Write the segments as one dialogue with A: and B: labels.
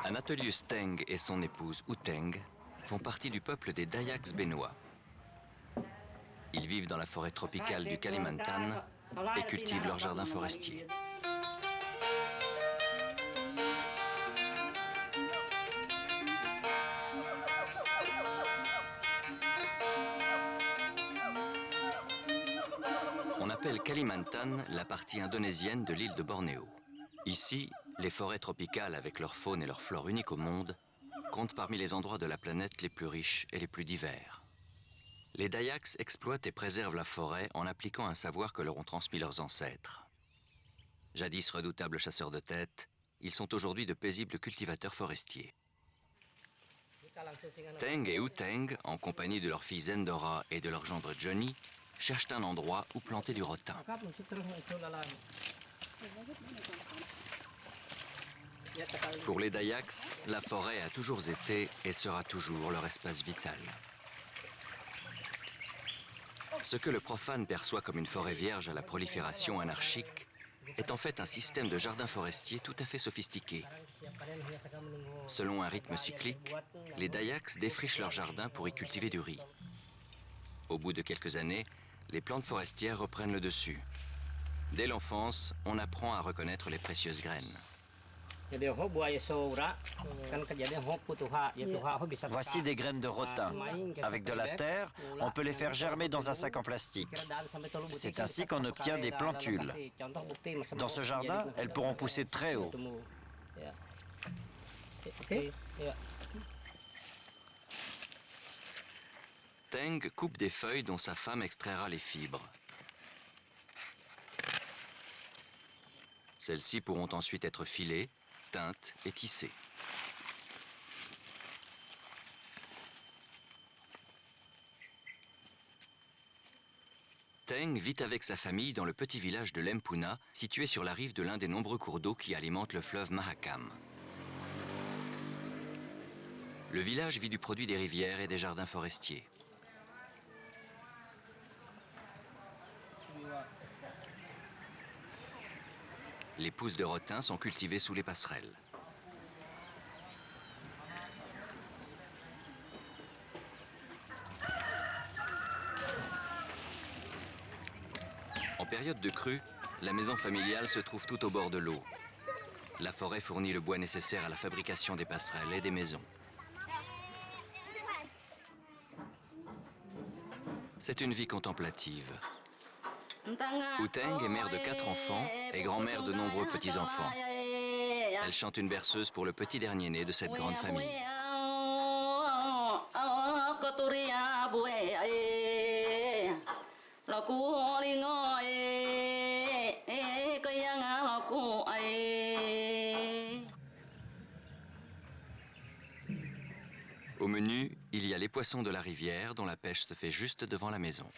A: Anatolius Teng et son épouse U Teng font partie du peuple des Dayaks béninois. Ils vivent dans la forêt tropicale du Kalimantan et cultivent leur jardin forestier. On appelle Kalimantan la partie indonésienne de l'île de Bornéo. Ici, les forêts tropicales avec leur faune et leur flore uniques au monde comptent parmi les endroits de la planète les plus riches et les plus divers. Les Dayaks exploitent et préservent la forêt en appliquant un savoir que leur ont transmis leurs ancêtres. Jadis redoutables chasseurs de tête, ils sont aujourd'hui de paisibles cultivateurs forestiers. Teng et U Teng, en compagnie de leur fille Zendora et de leur gendre Johnny, cherchent un endroit où planter du rotin. Pour les Dayaks, la forêt a toujours été et sera toujours leur espace vital. Ce que le profane perçoit comme une forêt vierge à la prolifération anarchique est en fait un système de jardin forestier tout à fait sophistiqué. Selon un rythme cyclique, les Dayaks défrichent leur jardin pour y cultiver du riz. Au bout de quelques années, les plantes forestières reprennent le dessus. Dès l'enfance, on apprend à reconnaître les précieuses graines.
B: Voici des graines de rotin. Avec de la terre, on peut les faire germer dans un sac en plastique. C'est ainsi qu'on obtient des plantules. Dans ce jardin, elles pourront pousser très haut.
A: Teng coupe des feuilles dont sa femme extraira les fibres. Celles-ci pourront ensuite être filées, teintes et tissées. Teng vit avec sa famille dans le petit village de Lempuna, situé sur la rive de l'un des nombreux cours d'eau qui alimentent le fleuve Mahakam. Le village vit du produit des rivières et des jardins forestiers. Les pousses de rotin sont cultivées sous les passerelles. En période de crue, la maison familiale se trouve tout au bord de l'eau. La forêt fournit le bois nécessaire à la fabrication des passerelles et des maisons. C'est une vie contemplative. U Teng est mère de 4 enfants et grand-mère de nombreux petits-enfants. Elle chante une berceuse pour le petit dernier-né de cette grande famille. Au menu, il y a les poissons de la rivière dont la pêche se fait juste devant la maison.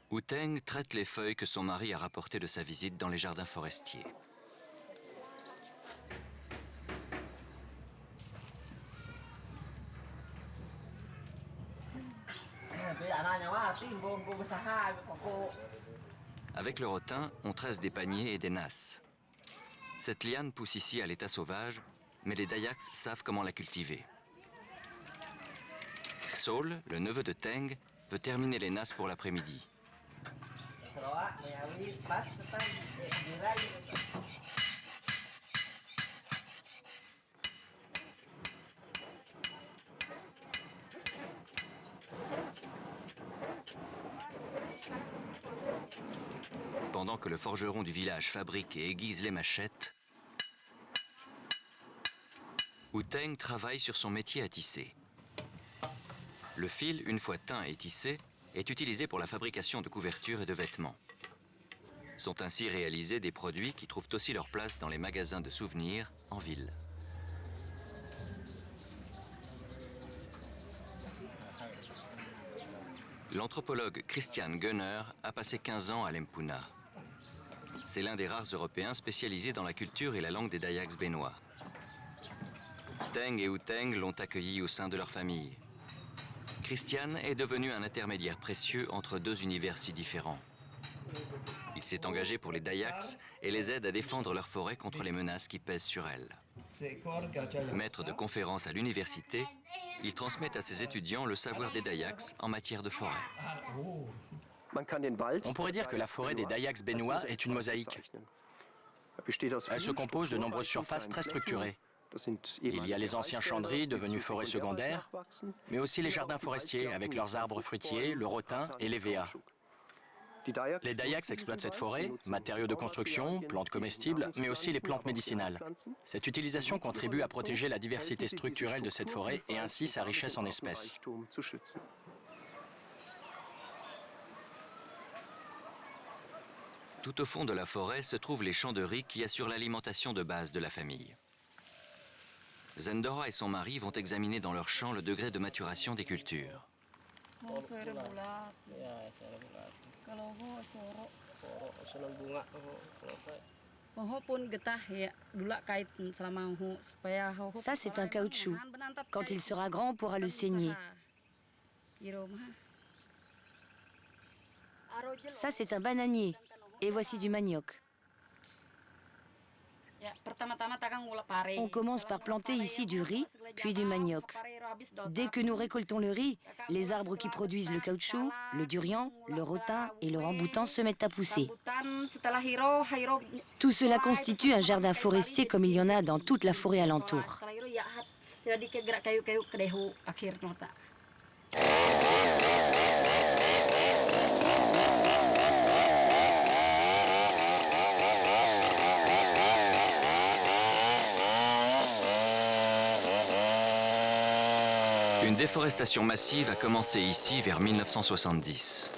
A: U Teng traite les feuilles que son mari a rapportées de sa visite dans les jardins forestiers. Avec le rotin, on tresse des paniers et des nasses. Cette liane pousse ici à l'état sauvage, mais les Dayaks savent comment la cultiver. Saul, le neveu de Teng, veut terminer les nasses pour l'après-midi. Pendant que le forgeron du village fabrique et aiguise les machettes, U Teng travaille sur son métier à tisser. Le fil, une fois teint et tissé, est utilisé pour la fabrication de couvertures et de vêtements. Sont ainsi réalisés des produits qui trouvent aussi leur place dans les magasins de souvenirs en ville. L'anthropologue Christian Gunner a passé 15 ans à Lempuna. C'est l'un des rares Européens spécialisés dans la culture et la langue des Dayaks bénois. Teng et Uteng l'ont accueilli au sein de leur famille. Christian est devenu un intermédiaire précieux entre deux univers si différents. Il s'est engagé pour les Dayaks et les aide à défendre leur forêt contre les menaces qui pèsent sur elles. Maître de conférences à l'université, il transmet à ses étudiants le savoir des Dayaks en matière de forêt.
C: On pourrait dire que la forêt des Dayaks bénois est une mosaïque. Elle se compose de nombreuses surfaces très structurées. Il y a les anciens champs-de-riz devenus forêts secondaires, mais aussi les jardins forestiers avec leurs arbres fruitiers, le rotin et les véas. Les Dayaks exploitent cette forêt, matériaux de construction, plantes comestibles, mais aussi les plantes médicinales. Cette utilisation contribue à protéger la diversité structurelle de cette forêt et ainsi sa richesse en espèces.
A: Tout au fond de la forêt se trouvent les champs de riz qui assurent l'alimentation de base de la famille. Zendora et son mari vont examiner dans leurs champs le degré de maturation des cultures.
D: Ça, c'est un caoutchouc. Quand il sera grand, on pourra le saigner. Ça, c'est un bananier. Et voici du manioc. On commence par planter ici du riz, puis du manioc. Dès que nous récoltons le riz, les arbres qui produisent le caoutchouc, le durian, le rotin et le ramboutan se mettent à pousser. Tout cela constitue un jardin forestier comme il y en a dans toute la forêt alentour.
A: Une déforestation massive a commencé ici vers 1970.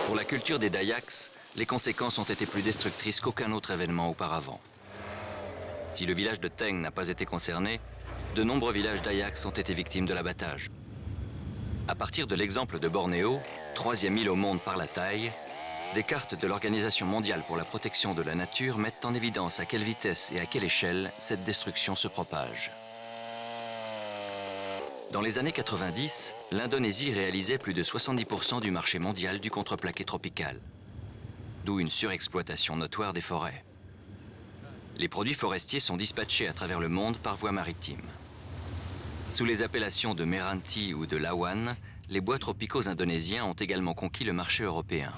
A: Pour la culture des Dayaks, les conséquences ont été plus destructrices qu'aucun autre événement auparavant. Si le village de Teng n'a pas été concerné, de nombreux villages Dayaks ont été victimes de l'abattage. À partir de l'exemple de Bornéo, troisième île au monde par la taille, des cartes de l'Organisation mondiale pour la protection de la nature mettent en évidence à quelle vitesse et à quelle échelle cette destruction se propage. Dans les années 90, l'Indonésie réalisait plus de 70% du marché mondial du contreplaqué tropical, d'où une surexploitation notoire des forêts. Les produits forestiers sont dispatchés à travers le monde par voie maritime. Sous les appellations de Meranti ou de Lawan, les bois tropicaux indonésiens ont également conquis le marché européen.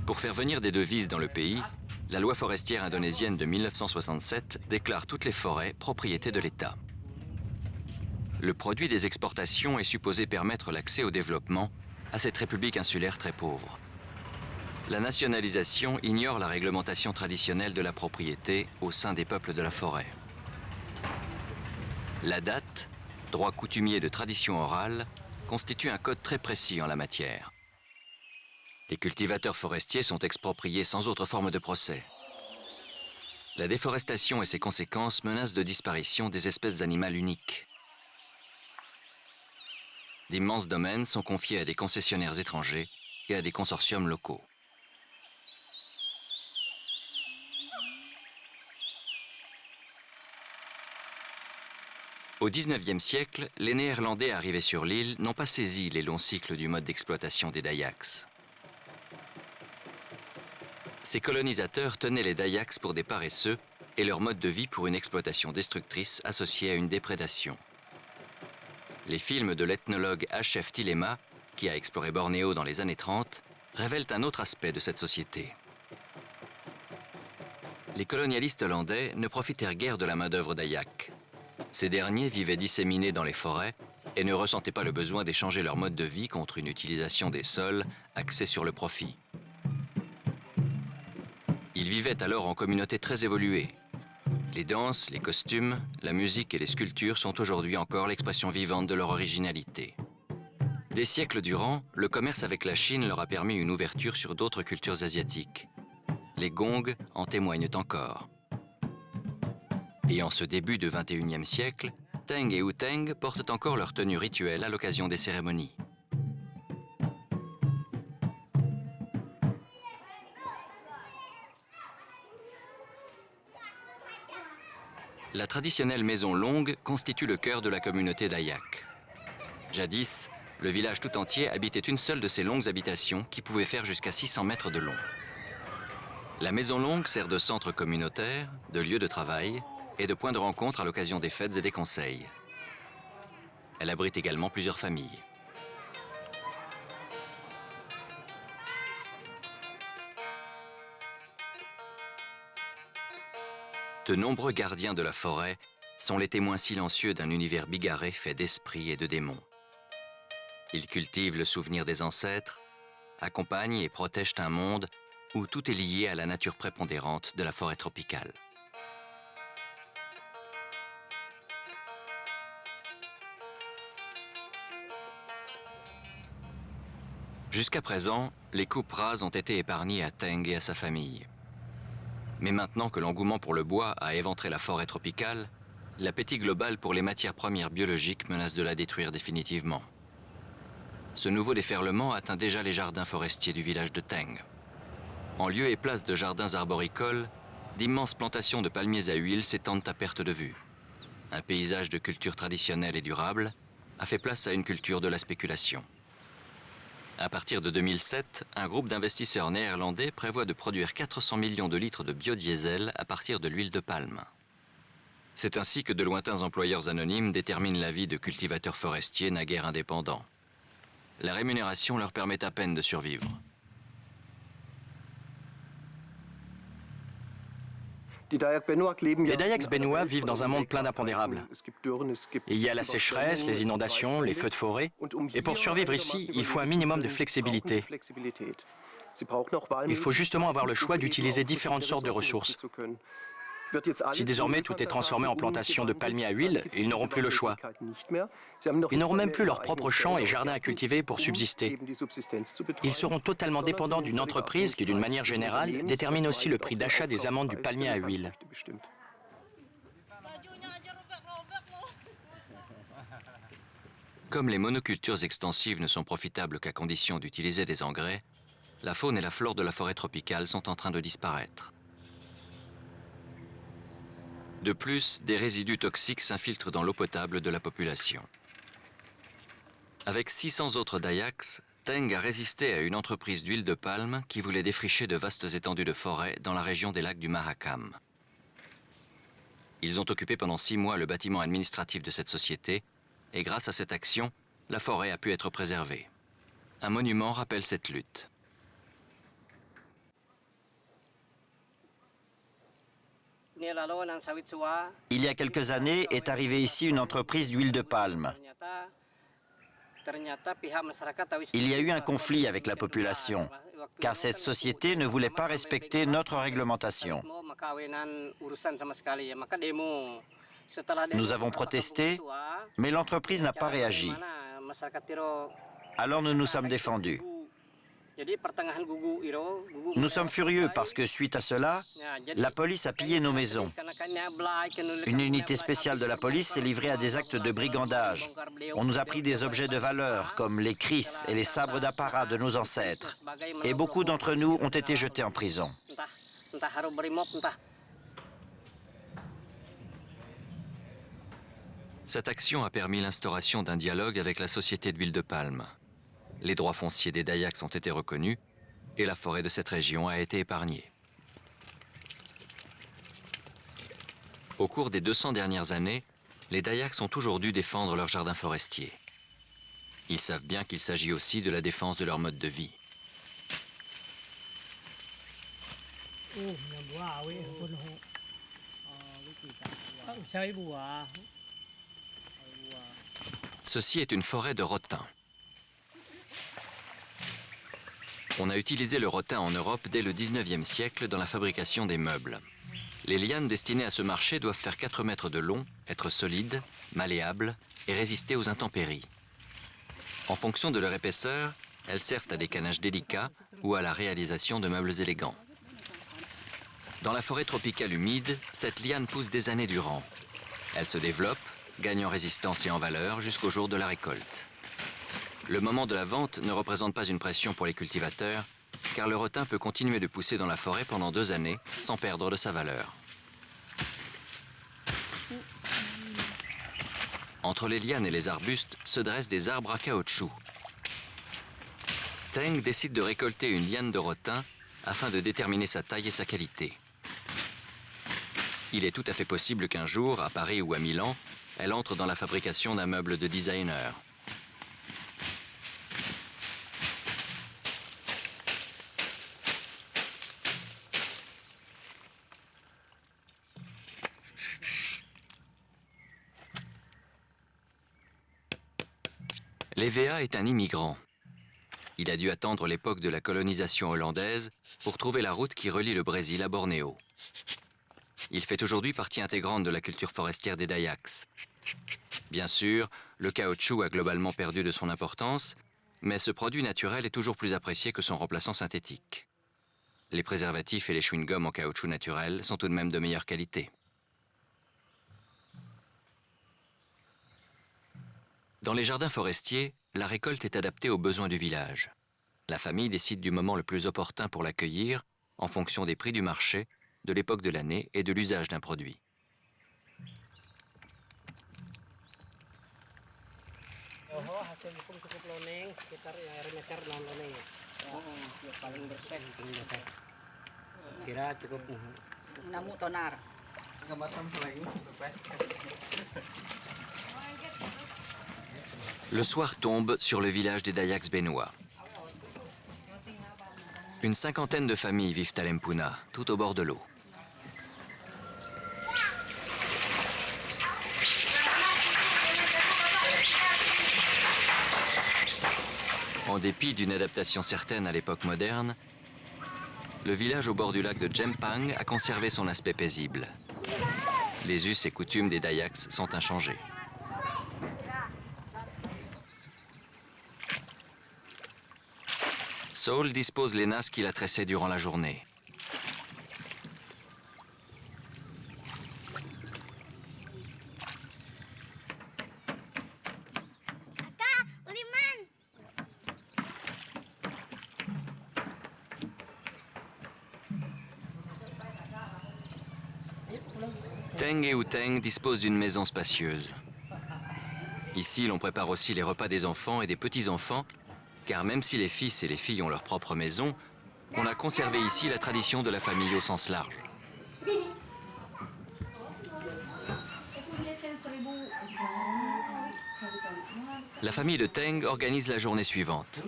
A: Pour faire venir des devises dans le pays, la loi forestière indonésienne de 1967 déclare toutes les forêts propriété de l'État. Le produit des exportations est supposé permettre l'accès au développement à cette république insulaire très pauvre. La nationalisation ignore la réglementation traditionnelle de la propriété au sein des peuples de la forêt. La date, droit coutumier de tradition orale, constitue un code très précis en la matière. Les cultivateurs forestiers sont expropriés sans autre forme de procès. La déforestation et ses conséquences menacent de disparition des espèces animales uniques. D'immenses domaines sont confiés à des concessionnaires étrangers et à des consortiums locaux. Au XIXe siècle, les Néerlandais arrivés sur l'île n'ont pas saisi les longs cycles du mode d'exploitation des Dayaks. Ces colonisateurs tenaient les Dayaks pour des paresseux et leur mode de vie pour une exploitation destructrice associée à une déprédation. Les films de l'ethnologue H.F. Tilema, qui a exploré Bornéo dans les années 30, révèlent un autre aspect de cette société. Les colonialistes hollandais ne profitèrent guère de la main-d'œuvre Dayak. Ces derniers vivaient disséminés dans les forêts et ne ressentaient pas le besoin d'échanger leur mode de vie contre une utilisation des sols axée sur le profit. Ils vivaient alors en communautés très évoluées. Les danses, les costumes, la musique et les sculptures sont aujourd'hui encore l'expression vivante de leur originalité. Des siècles durant, le commerce avec la Chine leur a permis une ouverture sur d'autres cultures asiatiques. Les gongs en témoignent encore. Et en ce début du XXIe siècle, Teng et Uteng portent encore leur tenue rituelle à l'occasion des cérémonies. La traditionnelle maison longue constitue le cœur de la communauté Dayak. Jadis, le village tout entier habitait une seule de ces longues habitations qui pouvaient faire jusqu'à 600 mètres de long. La maison longue sert de centre communautaire, de lieu de travail et de point de rencontre à l'occasion des fêtes et des conseils. Elle abrite également plusieurs familles. De nombreux gardiens de la forêt sont les témoins silencieux d'un univers bigarré fait d'esprits et de démons. Ils cultivent le souvenir des ancêtres, accompagnent et protègent un monde où tout est lié à la nature prépondérante de la forêt tropicale. Jusqu'à présent, les coupes rases ont été épargnées à Teng et à sa famille. Mais maintenant que l'engouement pour le bois a éventré la forêt tropicale, l'appétit global pour les matières premières biologiques menace de la détruire définitivement. Ce nouveau déferlement atteint déjà les jardins forestiers du village de Teng. En lieu et place de jardins arboricoles, d'immenses plantations de palmiers à huile s'étendent à perte de vue. Un paysage de culture traditionnelle et durable a fait place à une culture de la spéculation. À partir de 2007, un groupe d'investisseurs néerlandais prévoit de produire 400 millions de litres de biodiesel à partir de l'huile de palme. C'est ainsi que de lointains employeurs anonymes déterminent la vie de cultivateurs forestiers naguère indépendants. La rémunération leur permet à peine de survivre.
C: Les Dayaks béninois vivent dans un monde plein d'impondérables. Il y a la sécheresse, les inondations, les feux de forêt. Et pour survivre ici, il faut un minimum de flexibilité. Il faut justement avoir le choix d'utiliser différentes sortes de ressources. Si désormais tout est transformé en plantation de palmiers à huile, ils n'auront plus le choix. Ils n'auront même plus leurs propres champs et jardins à cultiver pour subsister. Ils seront totalement dépendants d'une entreprise qui, d'une manière générale, détermine aussi le prix d'achat des amandes du palmier à huile.
A: Comme les monocultures extensives ne sont profitables qu'à condition d'utiliser des engrais, la faune et la flore de la forêt tropicale sont en train de disparaître. De plus, des résidus toxiques s'infiltrent dans l'eau potable de la population. Avec 600 autres Dayaks, Teng a résisté à une entreprise d'huile de palme qui voulait défricher de vastes étendues de forêt dans la région des lacs du Mahakam. Ils ont occupé pendant 6 mois le bâtiment administratif de cette société et grâce à cette action, la forêt a pu être préservée. Un monument rappelle cette lutte.
B: Il y a quelques années est arrivée ici une entreprise d'huile de palme. Il y a eu un conflit avec la population, car cette société ne voulait pas respecter notre réglementation. Nous avons protesté, mais l'entreprise n'a pas réagi. Alors nous nous sommes défendus. Nous sommes furieux parce que suite à cela, la police a pillé nos maisons. Une unité spéciale de la police s'est livrée à des actes de brigandage. On nous a pris des objets de valeur comme les krisses et les sabres d'apparat de nos ancêtres. Et beaucoup d'entre nous ont été jetés en prison.
A: Cette action a permis l'instauration d'un dialogue avec la société d'huile de palme. Les droits fonciers des Dayaks ont été reconnus et la forêt de cette région a été épargnée. Au cours des 200 dernières années, les Dayaks ont toujours dû défendre leur jardin forestier. Ils savent bien qu'il s'agit aussi de la défense de leur mode de vie. Ceci est une forêt de rotin. On a utilisé le rotin en Europe dès le 19e siècle dans la fabrication des meubles. Les lianes destinées à ce marché doivent faire 4 mètres de long, être solides, malléables et résister aux intempéries. En fonction de leur épaisseur, elles servent à des canages délicats ou à la réalisation de meubles élégants. Dans la forêt tropicale humide, cette liane pousse des années durant. Elle se développe, gagne en résistance et en valeur jusqu'au jour de la récolte. Le moment de la vente ne représente pas une pression pour les cultivateurs, car le rotin peut continuer de pousser dans la forêt pendant 2 années sans perdre de sa valeur. Entre les lianes et les arbustes se dressent des arbres à caoutchouc. Teng décide de récolter une liane de rotin afin de déterminer sa taille et sa qualité. Il est tout à fait possible qu'un jour, à Paris ou à Milan, elle entre dans la fabrication d'un meuble de designer. Levea est un immigrant. Il a dû attendre l'époque de la colonisation hollandaise pour trouver la route qui relie le Brésil à Bornéo. Il fait aujourd'hui partie intégrante de la culture forestière des Dayaks. Bien sûr, le caoutchouc a globalement perdu de son importance, mais ce produit naturel est toujours plus apprécié que son remplaçant synthétique. Les préservatifs et les chewing-gums en caoutchouc naturel sont tout de même de meilleure qualité. Dans les jardins forestiers, la récolte est adaptée aux besoins du village. La famille décide du moment le plus opportun pour l'accueillir en fonction des prix du marché, de l'époque de l'année et de l'usage d'un produit. Le soir tombe sur le village des Dayaks béninois. Une cinquantaine de familles vivent à Lempuna, tout au bord de l'eau. En dépit d'une adaptation certaine à l'époque moderne, le village au bord du lac de Jempang a conservé son aspect paisible. Les us et coutumes des Dayaks sont inchangés. Saul dispose les nasses qu'il a tressées durant la journée. Teng et Uteng disposent d'une maison spacieuse. Ici, l'on prépare aussi les repas des enfants et des petits-enfants, car même si les fils et les filles ont leur propre maison, on a conservé ici la tradition de la famille au sens large. La famille de Teng organise la journée suivante.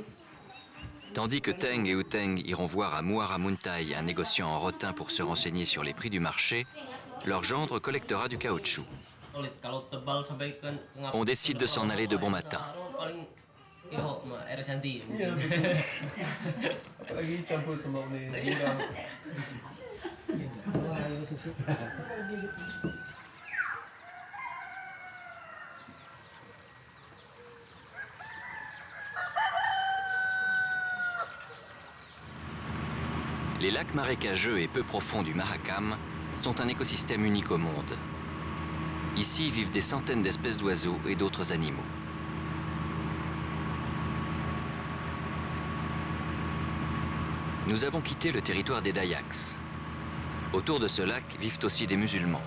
A: Tandis que Teng et Uteng iront voir à Muaramuntai un négociant en rotin pour se renseigner sur les prix du marché, leur gendre collectera du caoutchouc. On décide de s'en aller de bon matin. Les lacs marécageux et peu profonds du Mahakam sont un écosystème unique au monde. Ici vivent des centaines d'espèces d'oiseaux et d'autres animaux. Nous avons quitté le territoire des Dayaks. Autour de ce lac vivent aussi des musulmans.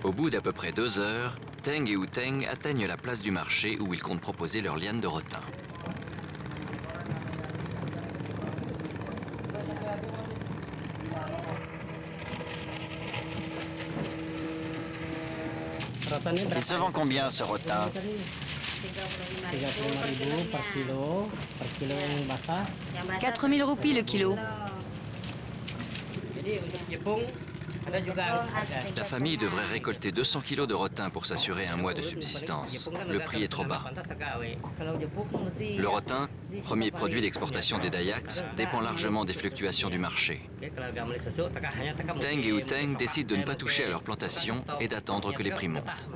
A: Au bout d'à peu près 2 heures, Teng et Uteng atteignent la place du marché où ils comptent proposer leur liane de rotin.
B: Il se vend combien ce rotin?
D: 4 000 roupies le kilo.
A: La famille devrait récolter 200 kilos de rotin pour s'assurer un mois de subsistance. Le prix est trop bas. Le rotin, premier produit d'exportation des Dayaks, dépend largement des fluctuations du marché. Teng et Uteng décident de ne pas toucher à leur plantation et d'attendre que les prix montent.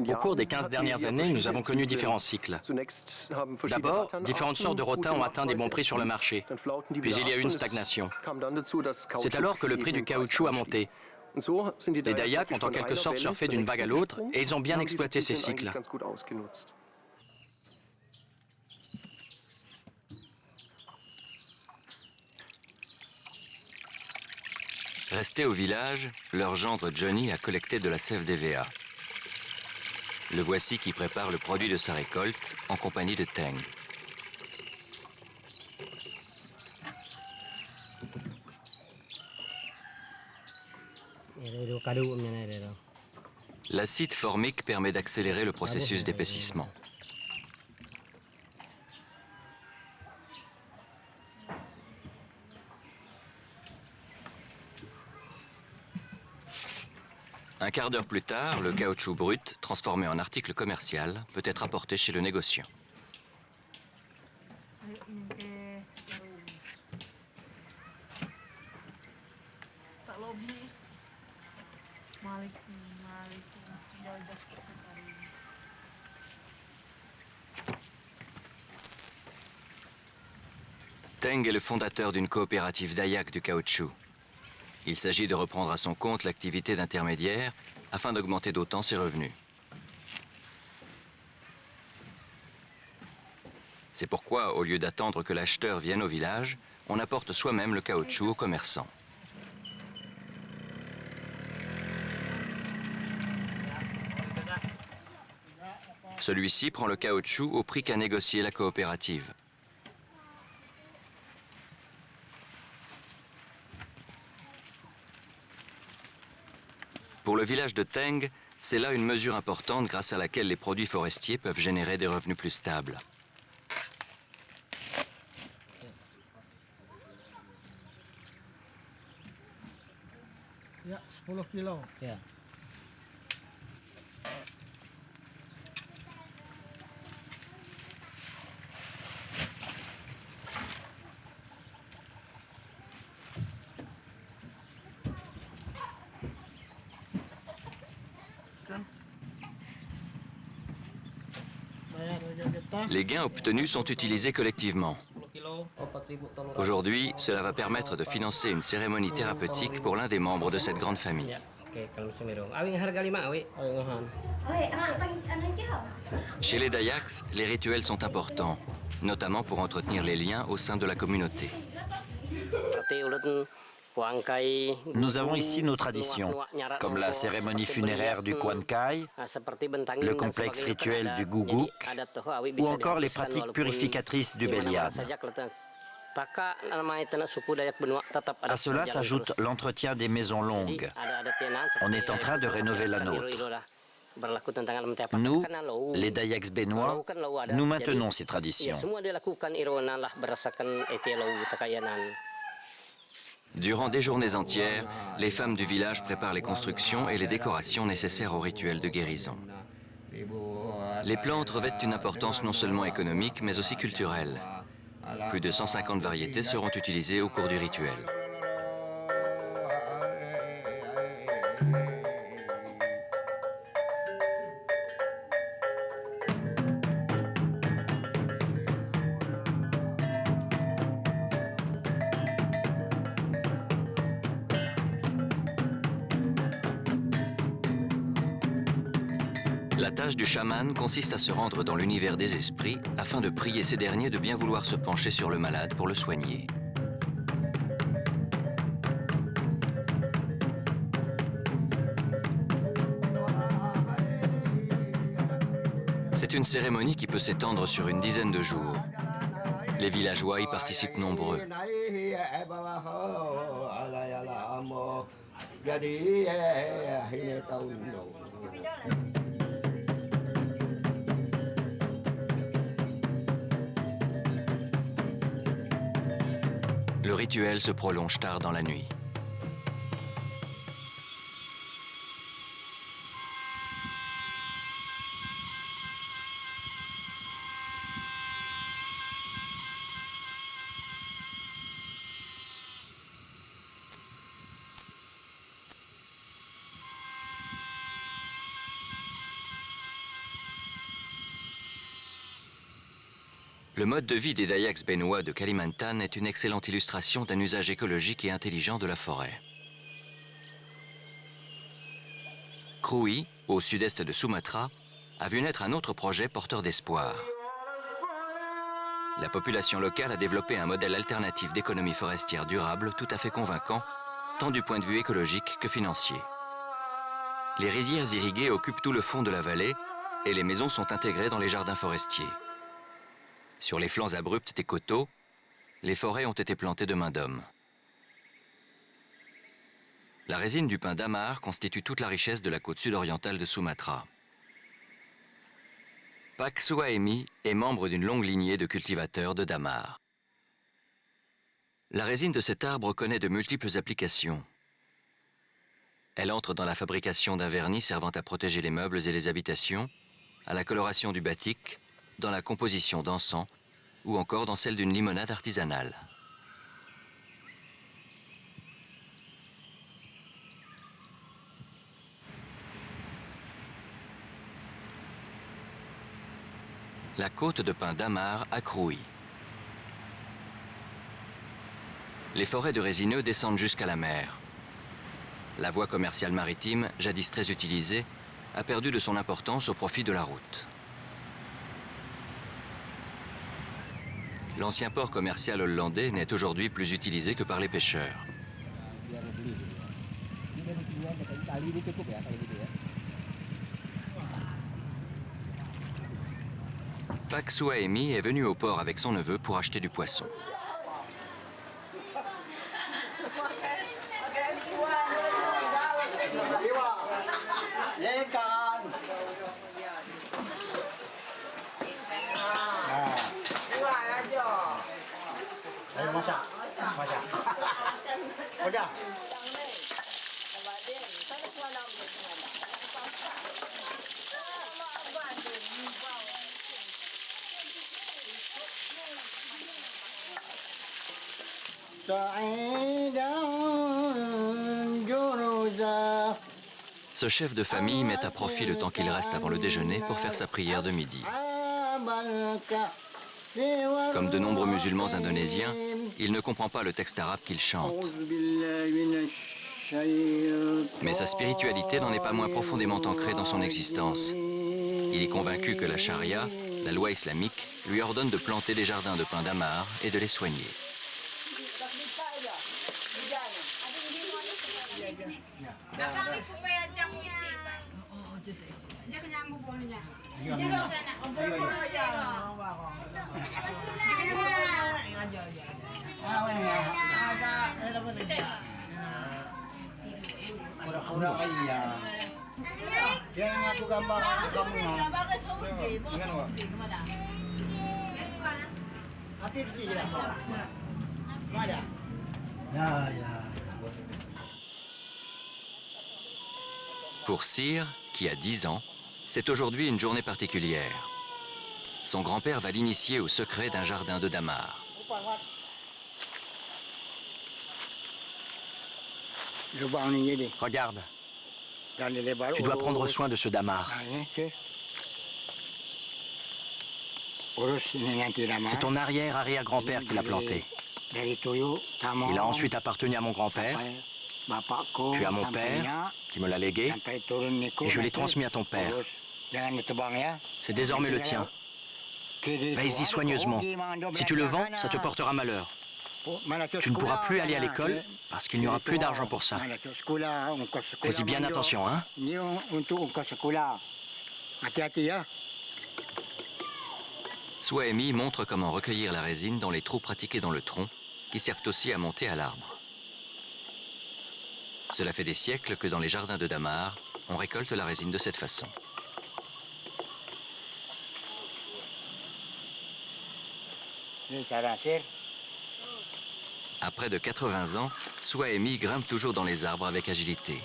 C: Au cours des 15 dernières années, nous avons connu différents cycles. D'abord, différentes sortes de rotins ont atteint des bons prix sur le marché. Puis il y a eu une stagnation. C'est alors que le prix du caoutchouc a monté. Les Dayaks ont en quelque sorte surfé d'une vague à l'autre et ils ont bien exploité ces cycles.
A: Resté au village, leur gendre Johnny a collecté de la sève d'EVA. Le voici qui prépare le produit de sa récolte en compagnie de Teng. L'acide formique permet d'accélérer le processus d'épaississement. Un quart d'heure plus tard, le caoutchouc brut, transformé en article commercial, peut être apporté chez le négociant. Teng est le fondateur d'une coopérative Dayak du caoutchouc. Il s'agit de reprendre à son compte l'activité d'intermédiaire afin d'augmenter d'autant ses revenus. C'est pourquoi, au lieu d'attendre que l'acheteur vienne au village, on apporte soi-même le caoutchouc aux commerçants. Celui-ci prend le caoutchouc au prix qu'a négocié la coopérative. Pour le village de Teng, c'est là une mesure importante grâce à laquelle les produits forestiers peuvent générer des revenus plus stables. Les gains obtenus sont utilisés collectivement. Aujourd'hui, cela va permettre de financer une cérémonie thérapeutique pour l'un des membres de cette grande famille. Chez les Dayaks, les rituels sont importants, notamment pour entretenir les liens au sein de la communauté.
B: Nous avons ici nos traditions, comme la cérémonie funéraire du Quan Kai, le complexe rituel du Guguk, ou encore les pratiques purificatrices du Belian. À cela s'ajoute l'entretien des maisons longues. On est en train de rénover la nôtre. Nous, les Dayaks bénois, nous maintenons ces traditions.
A: Durant des journées entières, les femmes du village préparent les constructions et les décorations nécessaires au rituel de guérison. Les plantes revêtent une importance non seulement économique, mais aussi culturelle. Plus de 150 variétés seront utilisées au cours du rituel. La tâche du chaman consiste à se rendre dans l'univers des esprits afin de prier ces derniers de bien vouloir se pencher sur le malade pour le soigner. C'est une cérémonie qui peut s'étendre sur une dizaine de jours. Les villageois y participent nombreux. Le rituel se prolonge tard dans la nuit. mode de vie des Dayaks béninois de Kalimantan est une excellente illustration d'un usage écologique et intelligent de la forêt. Krui, au sud-est de Sumatra, a vu naître un autre projet porteur d'espoir. La population locale a développé un modèle alternatif d'économie forestière durable tout à fait convaincant, tant du point de vue écologique que financier. Les rizières irriguées occupent tout le fond de la vallée et les maisons sont intégrées dans les jardins forestiers. Sur les flancs abrupts des coteaux, les forêts ont été plantées de main d'homme. La résine du pin damar constitue toute la richesse de la côte sud-orientale de Sumatra. Pak Suaemi est membre d'une longue lignée de cultivateurs de damar. La résine de cet arbre connaît de multiples applications. Elle entre dans la fabrication d'un vernis servant à protéger les meubles et les habitations, à la coloration du batik, dans la composition d'encens ou encore dans celle d'une limonade artisanale. La côte de pin damar à Krui. Les forêts de résineux descendent jusqu'à la mer. La voie commerciale maritime, jadis très utilisée, a perdu de son importance au profit de la route. L'ancien port commercial hollandais n'est aujourd'hui plus utilisé que par les pêcheurs. Pak Suaemi est venu au port avec son neveu pour acheter du poisson. Ce chef de famille met à profit le temps qu'il reste avant le déjeuner pour faire sa prière de midi. Comme de nombreux musulmans indonésiens, il ne comprend pas le texte arabe qu'il chante. Mais sa spiritualité n'en est pas moins profondément ancrée dans son existence. Il est convaincu que la charia, la loi islamique, lui ordonne de planter des jardins de pin damar et de les soigner. Pour Sir, qui a 10 ans, c'est aujourd'hui une journée particulière. Son grand-père va l'initier au secret d'un jardin de damar.
C: Regarde, tu dois prendre soin de ce damar. C'est ton arrière-arrière-grand-père qui l'a planté. Il a ensuite appartenu à mon grand-père, puis à mon père, qui me l'a légué, et je l'ai transmis à ton père. C'est désormais le tien. Va-y soigneusement. Si tu le vends, ça te portera malheur. Tu ne pourras plus aller à l'école parce qu'il n'y aura plus d'argent pour ça. Fais-y bien attention, hein?
A: Suaemi montre comment recueillir la résine dans les trous pratiqués dans le tronc, qui servent aussi à monter à l'arbre. Cela fait des siècles que dans les jardins de damar, on récolte la résine de cette façon. À près de 80 ans, Suaemi grimpe toujours dans les arbres avec agilité.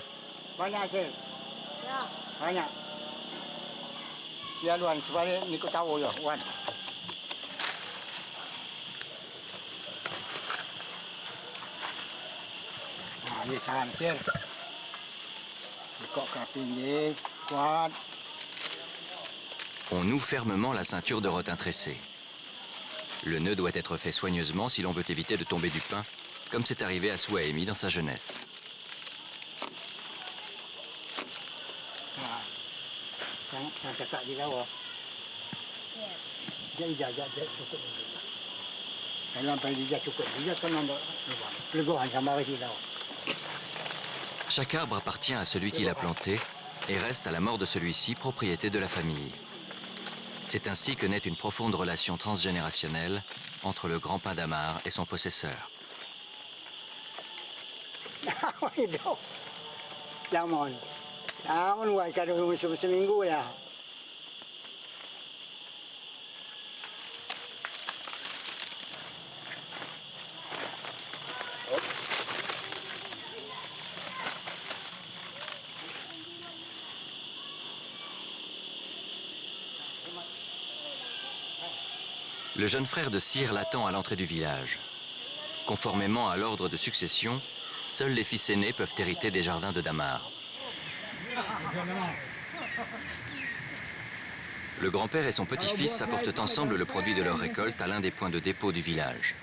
A: On noue fermement la ceinture de rotin tressé. Le nœud doit être fait soigneusement si l'on veut éviter de tomber du pin, comme c'est arrivé à Suhaimi dans sa jeunesse. Chaque arbre appartient à celui qui l'a planté et reste à la mort de celui-ci propriété de la famille. C'est ainsi que naît une profonde relation transgénérationnelle entre le grand pin d'Amar et son possesseur. Le jeune frère de Cyr l'attend à l'entrée du village. Conformément à l'ordre de succession, seuls les fils aînés peuvent hériter des jardins de Damar. Le grand-père et son petit-fils apportent ensemble le produit de leur récolte à l'un des points de dépôt du village.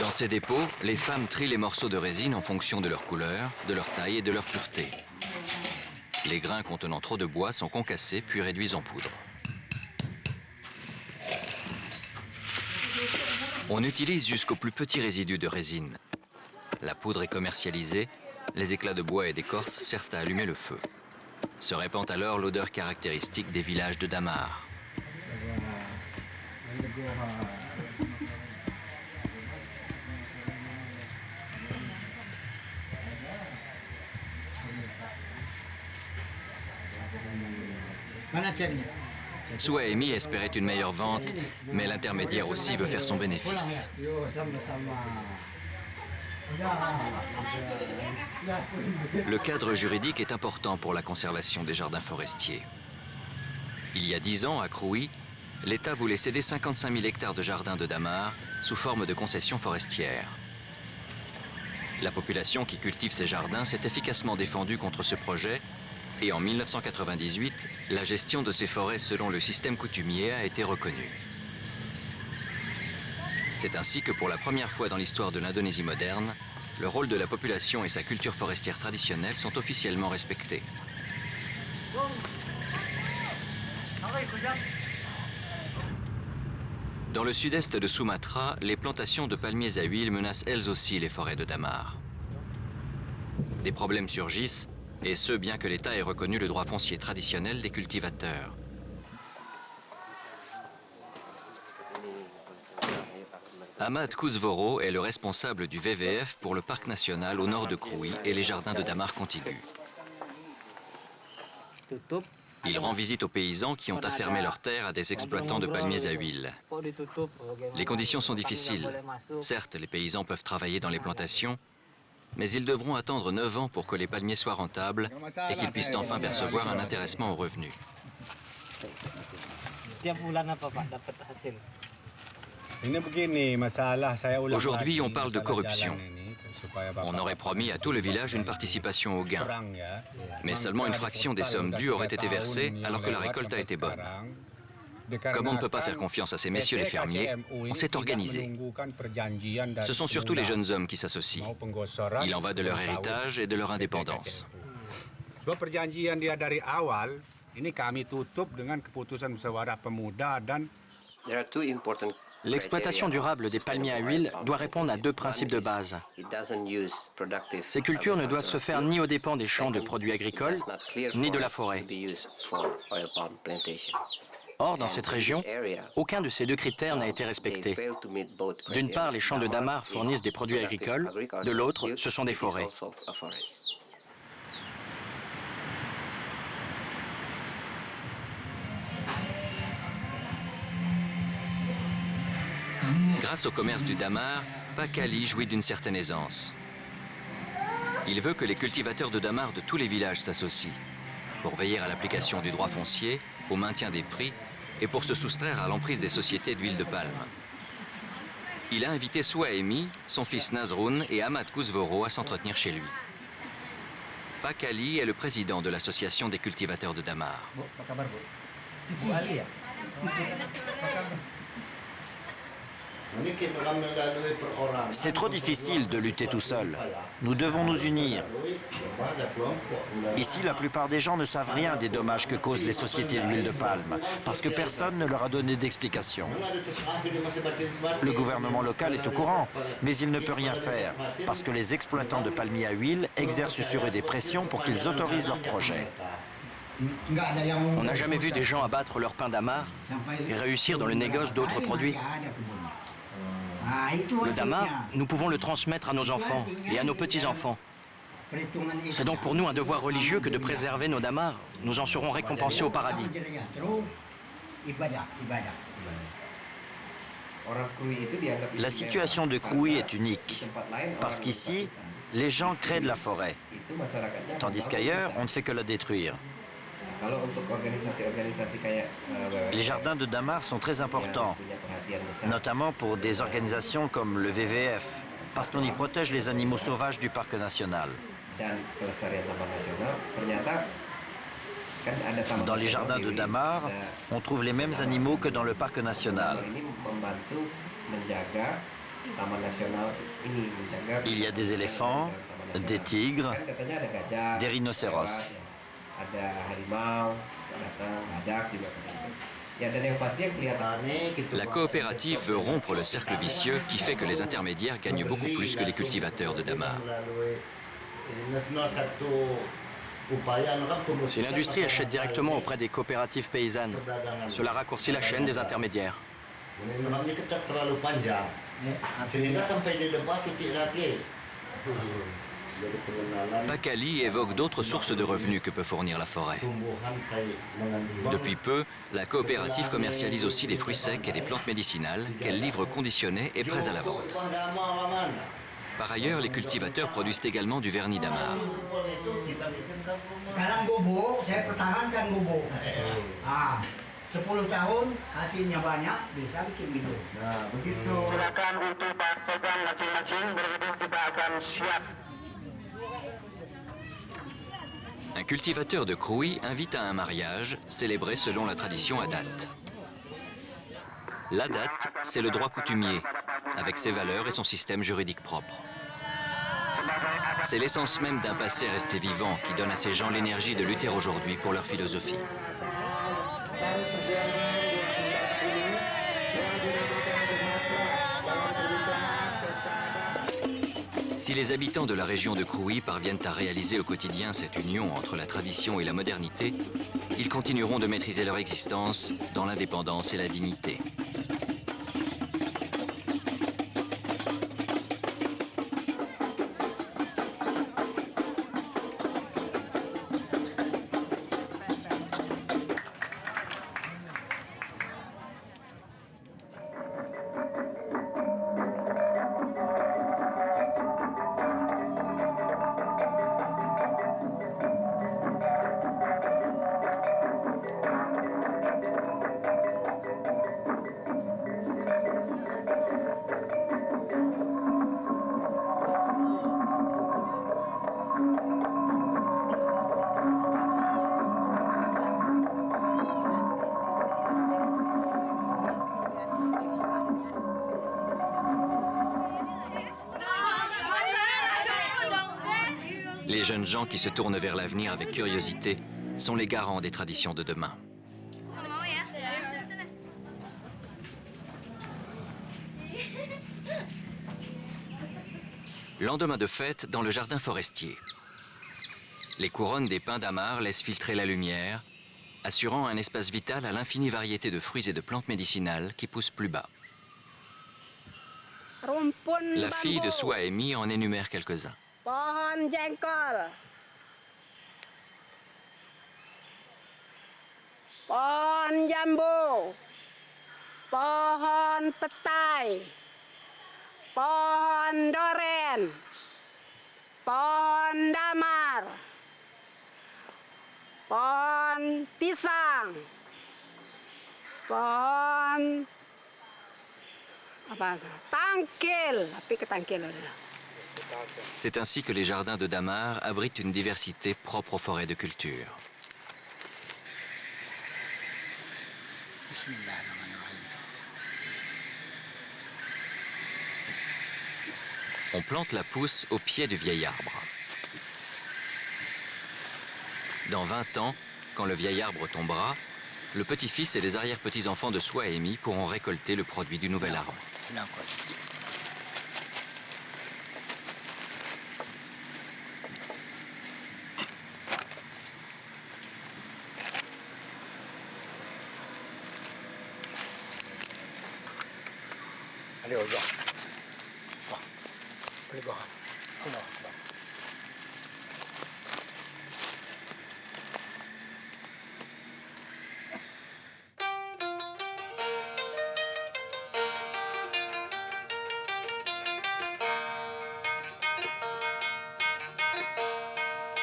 A: Dans ces dépôts, les femmes trient les morceaux de résine en fonction de leur couleur, de leur taille et de leur pureté. Les grains contenant trop de bois sont concassés puis réduits en poudre. On utilise jusqu'au plus petit résidu de résine. La poudre est commercialisée, les éclats de bois et d'écorce servent à allumer le feu. Se répand alors l'odeur caractéristique des villages de Damar. Suhaimi espérait une meilleure vente, mais l'intermédiaire aussi veut faire son bénéfice. Le cadre juridique est important pour la conservation des jardins forestiers. Il y a 10 ans, à Krouy, l'État voulait céder 55 000 hectares de jardins de Damar sous forme de concessions forestières. La population qui cultive ces jardins s'est efficacement défendue contre ce projet et en 1998, la gestion de ces forêts selon le système coutumier a été reconnue. C'est ainsi que pour la première fois dans l'histoire de l'Indonésie moderne, le rôle de la population et sa culture forestière traditionnelle sont officiellement respectés. Dans le sud-est de Sumatra, les plantations de palmiers à huile menacent elles aussi les forêts de Damar. Des problèmes surgissent, et ce bien que l'État ait reconnu le droit foncier traditionnel des cultivateurs. Ahmad Kouzvoro est le responsable du WWF pour le parc national au nord de Krouy et les jardins de Damar contigus. Il rend visite aux paysans qui ont affermé leurs terres à des exploitants de palmiers à huile. Les conditions sont difficiles. Certes, les paysans peuvent travailler dans les plantations, mais ils devront attendre 9 ans pour que les palmiers soient rentables et qu'ils puissent enfin percevoir un intéressement aux revenus. Aujourd'hui, on parle de corruption. On aurait promis à tout le village une participation au gain. Mais seulement une fraction des sommes dues aurait été versée alors que la récolte a été bonne. Comme on ne peut pas faire confiance à ces messieurs les fermiers, on s'est organisé. Ce sont surtout les jeunes hommes qui s'associent. Il en va de leur héritage et de leur indépendance.
C: L'exploitation durable des palmiers à huile doit répondre à 2 principes de base. Ces cultures ne doivent se faire ni aux dépens des champs de produits agricoles, ni de la forêt. Or, dans cette région, aucun de ces 2 critères n'a été respecté. D'une part, les champs de dammar fournissent des produits agricoles, de l'autre, ce sont des forêts.
A: Grâce au commerce du dammar, Pakali jouit d'une certaine aisance. Il veut que les cultivateurs de dammar de tous les villages s'associent pour veiller à l'application du droit foncier, au maintien des prix et pour se soustraire à l'emprise des sociétés d'huile de palme. Il a invité Souaemi, son fils Nazroun et Ahmad Kouzvoro à s'entretenir chez lui. Pakali est le président de l'association des cultivateurs de dammar.
B: C'est trop difficile de lutter tout seul. Nous devons nous unir. Ici, la plupart des gens ne savent rien des dommages que causent les sociétés d'huile de palme, parce que personne ne leur a donné d'explication. Le gouvernement local est au courant, mais il ne peut rien faire, parce que les exploitants de palmiers à huile exercent sur eux des pressions pour qu'ils autorisent leurs projets.
C: On n'a jamais vu des gens abattre leur pain dammar et réussir dans le négoce d'autres produits. Le dammar, nous pouvons le transmettre à nos enfants et à nos petits-enfants. C'est donc pour nous un devoir religieux que de préserver nos dammars. Nous en serons récompensés au paradis.
B: La situation de Krui est unique, parce qu'ici, les gens créent de la forêt, tandis qu'ailleurs, on ne fait que la détruire. Les jardins de dammar sont très importants, notamment pour des organisations comme le WWF, parce qu'on y protège les animaux sauvages du parc national. Dans les jardins de dammar, on trouve les mêmes animaux que dans le parc national. Il y a des éléphants, des tigres, des rhinocéros.
A: La coopérative veut rompre le cercle vicieux qui fait que les intermédiaires gagnent beaucoup plus que les cultivateurs de dammar.
C: Si l'industrie achète directement auprès des coopératives paysannes, cela raccourcit la chaîne des intermédiaires.
A: Pakali évoque d'autres sources de revenus que peut fournir la forêt. Depuis peu, la coopérative commercialise aussi des fruits secs et des plantes médicinales qu'elle livre conditionnés et prêts à la vente. Par ailleurs, les cultivateurs produisent également du vernis dammar. Un cultivateur de Krui invite à un mariage célébré selon la tradition Adat. L'Adat, c'est le droit coutumier, avec ses valeurs et son système juridique propre. C'est l'essence même d'un passé resté vivant qui donne à ces gens l'énergie de lutter aujourd'hui pour leur philosophie. Si les habitants de la région de Krui parviennent à réaliser au quotidien cette union entre la tradition et la modernité, ils continueront de maîtriser leur existence dans l'indépendance et la dignité. Les jeunes gens qui se tournent vers l'avenir avec curiosité sont les garants des traditions de demain. Lendemain de fête dans le jardin forestier. Les couronnes des pins d'Amar laissent filtrer la lumière, assurant un espace vital à l'infinie variété de fruits et de plantes médicinales qui poussent plus bas. La fille de Suhaemi en énumère quelques-uns.
E: Pohon jengkol, pohon jambu, pohon petai, pohon doren, pohon damar, pohon pisang, pohon apa? Tangkil, tapi ketangkil udah.
A: C'est ainsi que les jardins de Damar abritent une diversité propre aux forêts de culture. On plante la pousse au pied du vieil arbre. Dans 20 ans, quand le vieil arbre tombera, le petit-fils et les arrière-petits-enfants de Suhaemi pourront récolter le produit du nouvel arbre.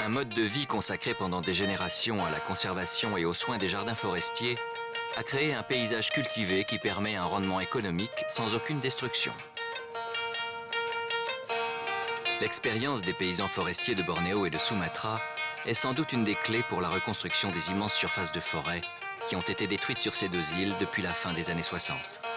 A: Un mode de vie consacré pendant des générations à la conservation et aux soins des jardins forestiers a créé un paysage cultivé qui permet un rendement économique sans aucune destruction. L'expérience des paysans forestiers de Bornéo et de Sumatra est sans doute une des clés pour la reconstruction des immenses surfaces de forêt qui ont été détruites sur ces deux îles depuis la fin des années 60.